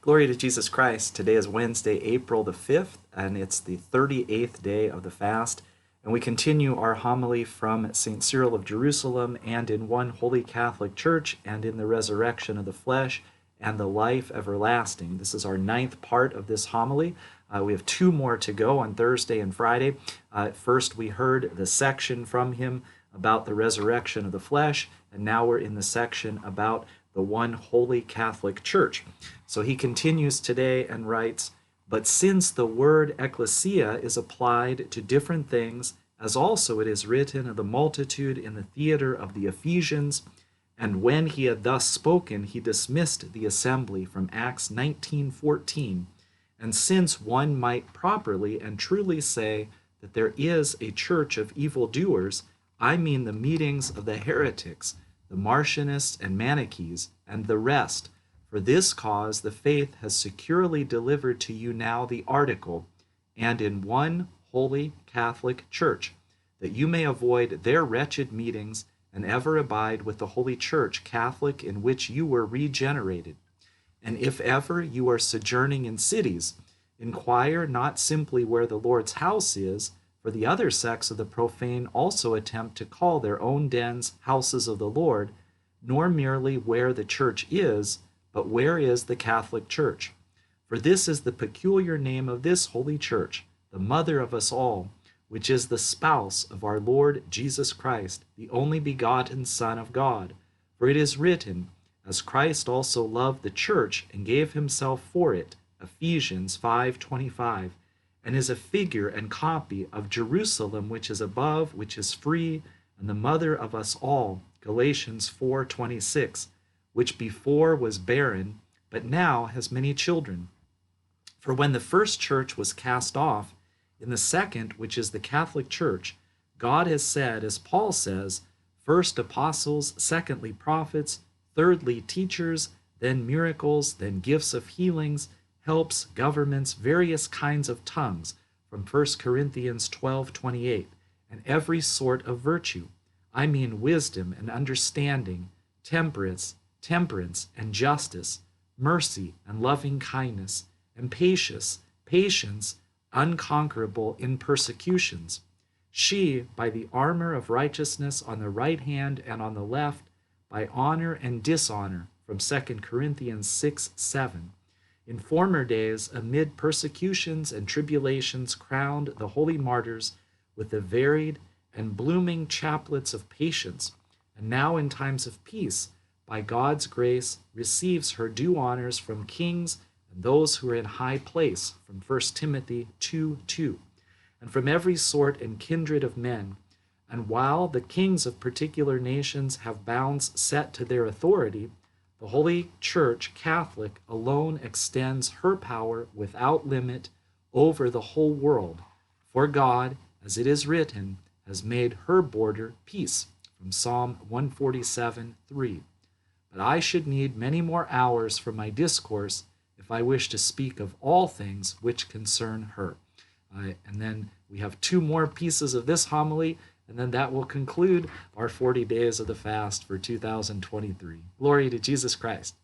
Glory to Jesus Christ. Today is Wednesday, April the 5th, and it's the 38th day of the fast. And we continue our homily from St. Cyril of Jerusalem and in one holy Catholic Church and in the resurrection of the flesh and the life everlasting. This is our ninth part of this homily. We have two more to go on Thursday and Friday. First, we heard the section from him about the resurrection of the flesh, and now we're in the section about the one holy Catholic Church. So he continues today and writes, "But since the word ecclesia is applied to different things, as also it is written of the multitude in the theater of the Ephesians, and when he had thus spoken, he dismissed the assembly," from Acts 19:14. And since one might properly and truly say that there is a church of evildoers, I mean the meetings of the heretics, the Marcionists and Manichees, and the rest. For this cause the faith has securely delivered to you now the article, and in one holy Catholic Church, that you may avoid their wretched meetings, and ever abide with the Holy Church Catholic in which you were regenerated. And if ever you are sojourning in cities, inquire not simply where the Lord's house is, for the other sects of the profane also attempt to call their own dens houses of the Lord, nor merely where the church is, but where is the Catholic Church. For this is the peculiar name of this holy church, the mother of us all, which is the spouse of our Lord Jesus Christ, the only begotten Son of God. For it is written, as Christ also loved the church and gave himself for it, Ephesians 5:25, and is a figure and copy of Jerusalem which is above, which is free, and the mother of us all, Galatians 4:26, which before was barren, but now has many children. For when the first church was cast off, in the second, which is the Catholic Church, God has said, as Paul says, first apostles, secondly prophets, thirdly teachers, then miracles, then gifts of healings, helps, governments, various kinds of tongues, from 1 Corinthians 12:28, and every sort of virtue. I mean wisdom and understanding, temperance and justice, mercy and loving kindness, and patience unconquerable in persecutions. She, by the armor of righteousness on the right hand and on the left, by honor and dishonor, from 2 Corinthians 6:7. In former days, amid persecutions and tribulations, crowned the holy martyrs with the varied and blooming chaplets of patience, and now in times of peace, by God's grace, receives her due honors from kings and those who are in high place, from 1 Timothy 2:2, and from every sort and kindred of men. And while the kings of particular nations have bounds set to their authority, the Holy Church Catholic alone extends her power without limit over the whole world. For God, as it is written, has made her border peace, from Psalm 147:3. But I should need many more hours for my discourse if I wish to speak of all things which concern her. And then we have two more pieces of this homily, and then that will conclude our 40 days of the fast for 2023. Glory to Jesus Christ.